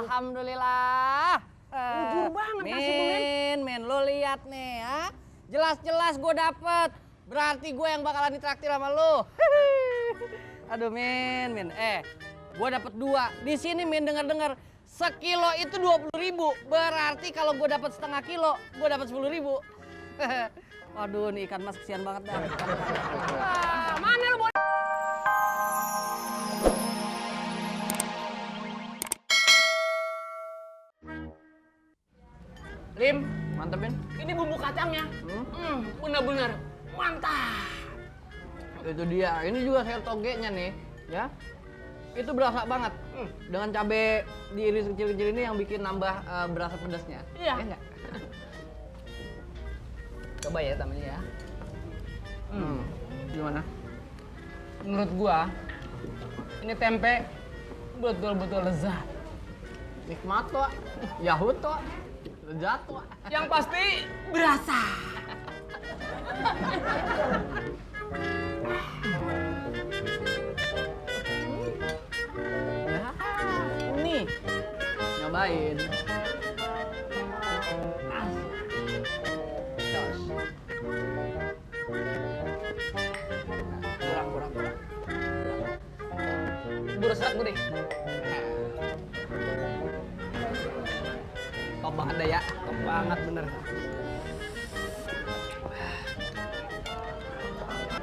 Alhamdulillah. Jujur banget nasib lu, Men, lo lihat nih ya. Jelas-jelas gue dapet. Berarti gue yang bakalan ditraktir sama lo. Aduh men. Gue dapet 2. Di sini men denger-denger sekilo itu 20.000. Berarti kalau gue dapet setengah kilo, gue dapet 10.000. Waduh, nih ikan mas kesian banget dah. Mana lu bodoh? Lim, Mantepin. ini bumbu kacangnya. Bener-bener mantap. Itu dia. Ini juga sayur togenya nih, ya. Itu berasa banget. Dengan cabai diiris kecil-kecil ini yang bikin nambah berasa pedasnya. Iya. Ya enggak? Coba ya tamanya ya. Gimana? Menurut gua, ini tempe betul-betul lezat. Nikmat tuh. Yahut tuh. Lezat tuh. Yang pasti berasa. Nih. Nyobain. Kurang. Buru serat gue deh. Top banget deh ya. Top banget bener.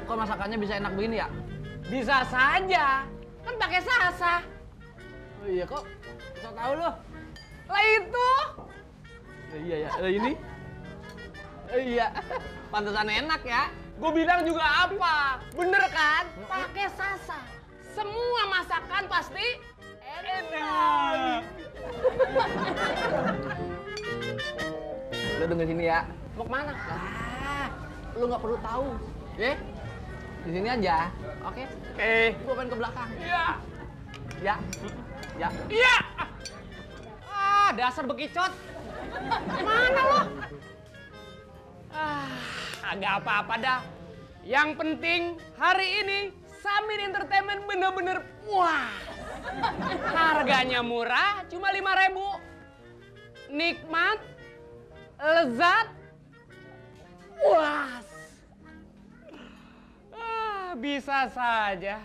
Kok masakannya bisa enak begini ya? Bisa saja. Kan pakai salsa. Oh iya kok bisa tahu lo? Lah itu. Iya ya. Ini? Iya. Pantesan enak ya. Gue bilang juga apa? Bener kan? Pakai salsa. Semua masakan pasti enak. Lo denger sini ya. Mau kemana? Lo nggak perlu tahu. Ya? Di sini aja. Oke? Oke. Gua pengen ke belakang. Iya. Ya. Ya. Iya. Dasar bekicot. Mana lo? Agak apa-apa dah. Yang penting hari ini Samin Entertainment bener-bener wah. Harganya murah, cuma 5.000. Nikmat, lezat, puas. Bisa saja.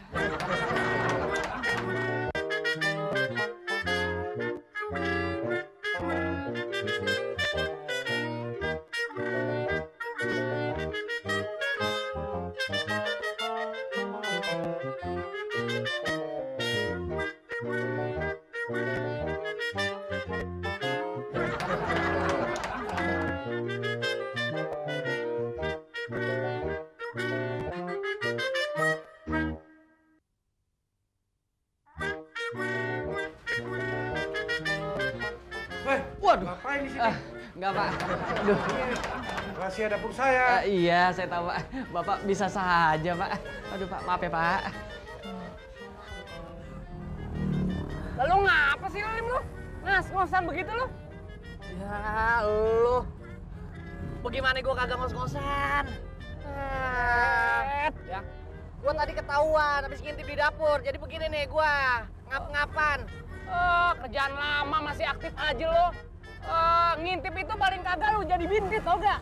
Waduh. Ngapain di sini? Enggak, Pak. Aduh. Rahasia dapur saya. Iya, saya tahu, Pak. Bapak bisa saja, Pak. Aduh, Pak. Maaf ya, Pak. Lalu ngapa sih Lim lu? Ngos-ngosan begitu lu? Ya, lu. Bagaimana gua kagak ngos-ngosan? Ya. Gua tadi ketahuan habis ngintip di dapur. Jadi begini nih gua, ngap-ngapan. Kerjaan lama masih aktif aja lo. Ngintip itu paling kagak lu jadi bintit tau gak?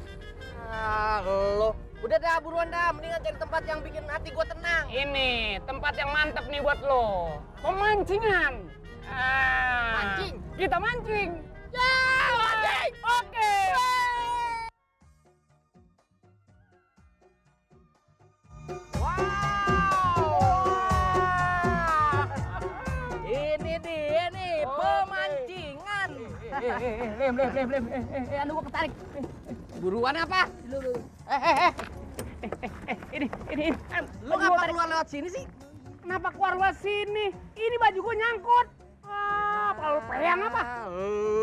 Lo. Udah dah buruan dah, mendingan cari tempat yang bikin hati gua tenang. Ini tempat yang mantep nih buat lo. Pemancingan. Mancing? Kita mancing. Ya, mancing. Oke. Ini dia nih, pemancingan. Lem. Aduh gua ketarik. Buruan apa? Ini. Lu ngapa keluar lewat sini sih? Kenapa keluar lewat sini? Ini baju gua nyangkut. Kalau peyang apa?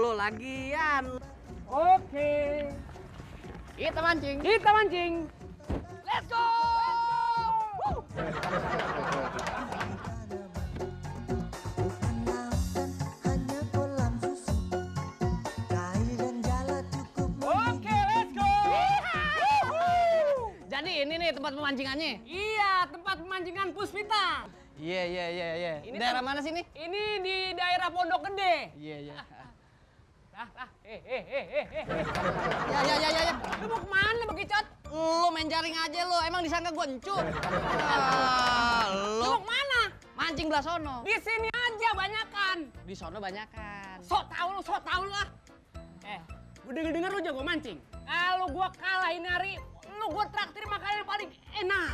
Lu lagian. Oke. Kita mancing. Kita mancing. Let's go! Oke, let's go. Jadi ini nih tempat pemancingannya. Iya, tempat pemancingan Puspita. Iya. Ini Daerah mana sih nih? Ini di daerah Pondok Gede. Iya. Ya. Lu mau kemana Bekicot? Lu main jaring aja lu, emang disangka gua encut. Lu Lu mau kemana? mancing belah sono. Di sini aja banyakan. Di sono banyakan. Sok tahu lu ah. Gue denger lu jago mancing. Kalau gua kalah ini hari, lu gua traktir makanan yang paling enak.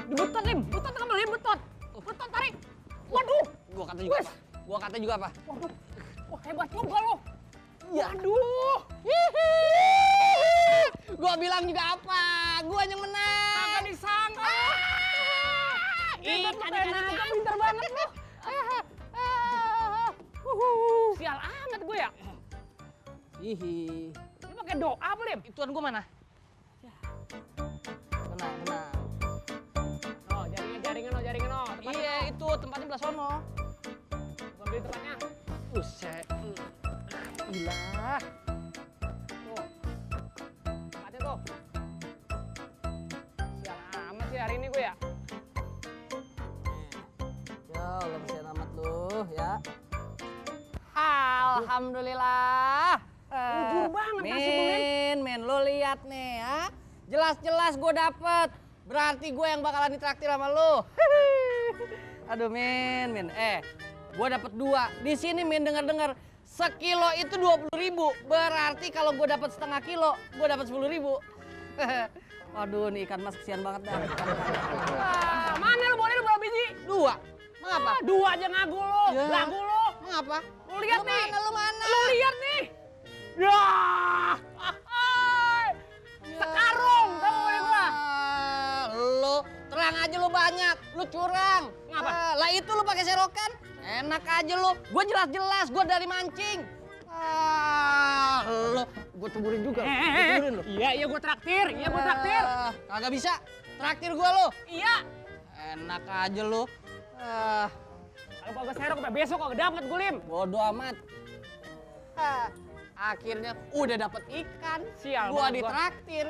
Betot nih, betot kamu nih, betot. Betot tarik. Waduh. Gua kata juga apa? Waduh. Wah, hebat juga lu. Ya. Waduh. Gua bilang juga apa? Gua yang menang. Kagak disangka. Ikan juga pintar banget lu. Sial amat gue ya. Hihi. Lu pakai doa belum? Ituan gua mana? Tenang. Oh, jaringan oh. Iya, itu tempatnya belah sono. Gua ambil tempatnya. Buset. Gila. Tuh. Tempatnya tuh. Sial amat sih hari ini gue ya. Ya Allah, kasihan amat lu ya. Alhamdulillah. Jujur banget kasih gue. Men, lu lihat nih ya. Jelas-jelas gue dapet. Berarti gue yang bakalan ditraktir sama lu. Aduh men. Gue dapet 2. Di sini men denger sekilo itu 20.000. Berarti kalau gue dapet setengah kilo, gue dapet 10.000. Waduh, nih ikan mas kesian banget dah. Mana lu boleh lu berapa biji? 2. Mengapa? 2 aja ngagu lu. Ya. Lagu lu. Mengapa? Lu lihat nih. Lu mana? Lu lihat nih. Ya. Sekarung kamu boleh gua. Lu terang aja lu banyak, lu curang. Ngapa? Lah itu lu pakai serokan. Enak aja lu. Gua jelas-jelas gua dari mancing. Lu gua ceburin juga. Gua ceburin lu. Iya gua traktir. Iya gua traktir. Kagak bisa. Traktir gua lu. Iya. Enak aja lu. Kalau kagak serok sampai besok kagak dapet gue, Lim. Bodoh amat. Akhirnya udah dapet ikan. Sial Gua banget gua. ditraktir.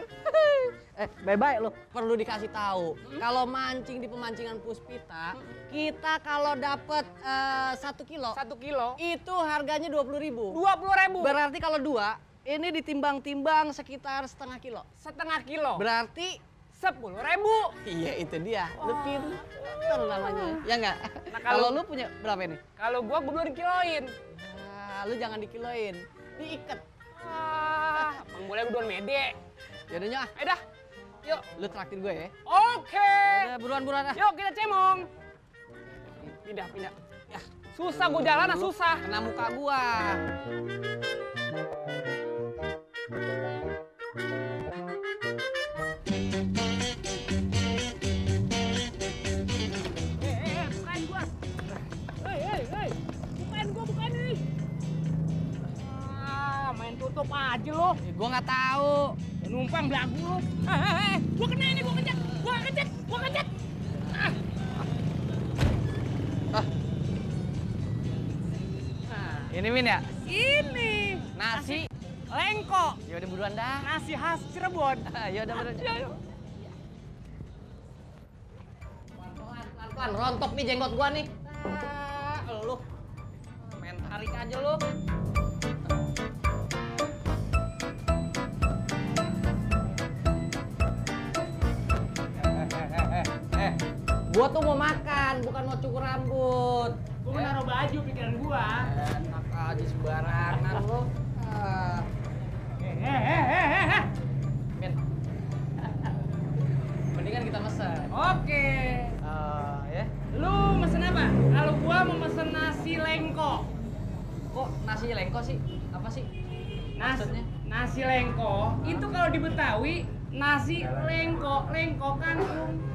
Bye-bye lu. Perlu dikasih tahu. Kalau mancing di pemancingan Puspita, kita kalau dapet 1 kilo, 1 kilo. itu harganya 20.000. 20.000. Berarti kalau 2, ini ditimbang-timbang sekitar setengah kilo. Setengah kilo. Berarti 10.000. iya itu dia. Lu pinter namanya. Ya enggak? Nah, kalau lu punya berapa ini? Kalau gua belum dikiloin. Lu jangan dikiloin. Diikat. Bang boleh gue mede. Yaudah nyok. Dah. Yuk. Lu traktir gue ya. Oke. Udah buruan ah. Yuk kita cemong. Pindah. Ya, susah gue jalan susah. Kena muka gua. Bukain gua. Hei. Bukain ini. Main tutup aja lo. Gua nggak tahu. Numpang belagu lo. Gua kena ini, gua kencet. Ini Min ya? Ini Nasi. lengko. Ya udah buruan dah. Nasi khas Cirebon. Ya udah buruan. Ayo. Pelan-pelan rontok nih jenggot gua nih. Lu. Main tarik aja lu. Gua tuh mau makan, bukan mau cukur rambut. Gua mau naruh baju pikiran gua. Enak aja sembarangan lu. Min. Mendingan kita mesen. Oke. Ya. Lu mesen apa? Kalau gua mau mesen nasi lengko. Kok nasinya lengko sih? Apa sih? Maksudnya? Nasi lengko itu kalau di Betawi nasi lengko kangkung.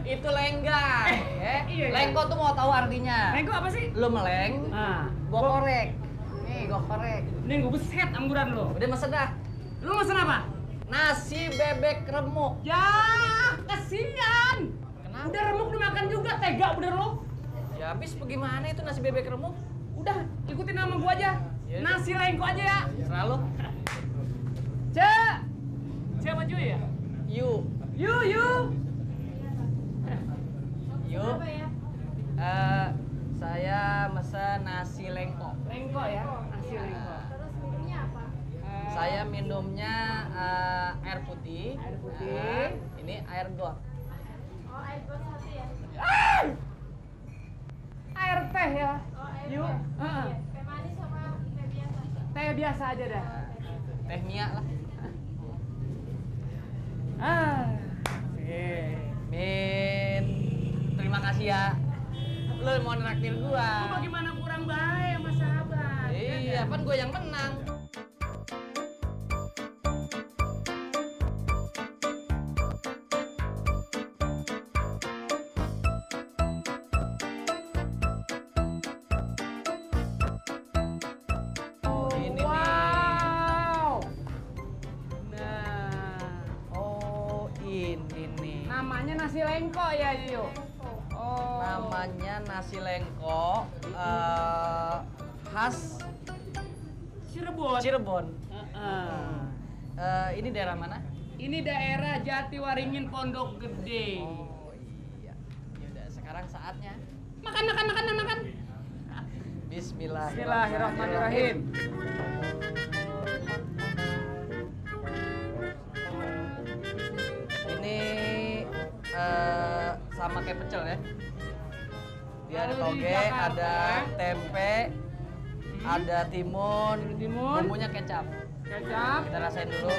Itu lenggang. Iya. Lengko tuh mau tahu artinya. Lengko apa sih? Lu meleng, gua korek. Nih, gua korek. Nih gua beset angguran lu. Udah mesen dah. Lu mesen apa? Nasi bebek remuk. Ya, kasihan. Kenapa? Udah remuk dimakan juga, tega bener lu. Ya habis bagaimana itu nasi bebek remuk? Udah, ikutin nama gua aja. Ya. Nasi lengko aja ya. Serah lu. Ce maju ya? Yuk. Yuk. Yuk. Saya mesen nasi lengko. Lengko ya, nasi lengko. Terus minumnya apa? Saya minumnya air putih. Air putih. Ini air got. Oh, air got satu ya? Air teh ya. Oh, air Yuk. got. Iya. Teh manis sama teh biasa? Teh biasa aja dah. Teh Mia lah. Min, terima kasih ya. Lu mau nraktir gua. Bagaimana kurang baik sama sahabat? Iya, kan gua yang menang. Ini nih. Wow. Nah, Oh, ini nih. namanya nasi lengko ya, Yu. Oh. Namanya nasi lengko khas Cirebon. Cirebon. Heeh. Ini daerah mana? Ini daerah Jatiwaringin Pondok Gede. Oh iya. Ya udah, sekarang saatnya. Makan. Bismillahirrahmanirrahim. Ini sama kayak pecel ya. Dia ada Kalau di toge, Jakarta, ada tempe, ada timun, Timun. bumbunya kecap. Kecap. Kita rasain dulu.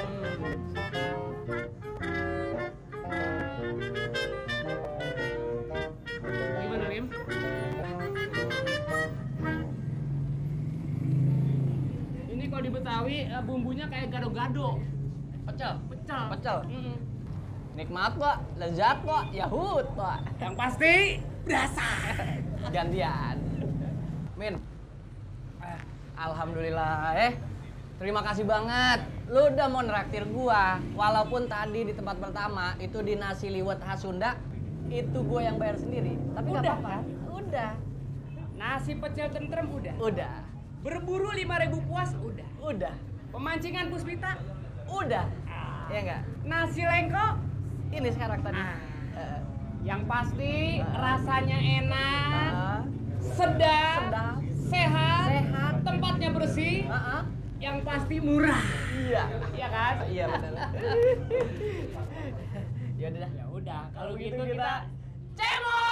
Gimana, Rim? Ini kalau di Betawi bumbunya kayak gado-gado. Pecel. Pecel. Pecel. Mm-mm. Nikmat kok, lezat kok, yahut kok. Yang pasti berasa. Gantian. Min. Alhamdulillah terima kasih banget. Lu udah mau nraktir gua. Walaupun tadi di tempat pertama itu di nasi liwet khas Sunda, itu gua yang bayar sendiri. Tapi nggak Udah. apa-apa. Udah. Nasi pecel tentrem udah. Udah. Berburu 5.000 puas udah. Udah. Pemancingan Puspita Udah. Iya enggak? nasi lengko Ini sekarang tadi. Ah. Eh, yang pasti rasanya enak, ah, sedap, Sedap. sehat, Sehat. tempatnya bersih, ah, ah. yang pasti murah. Iya. Iya kan? Iya benar. Ya udah. Ya udah, kalau Kalau gitu gitu kita cemol.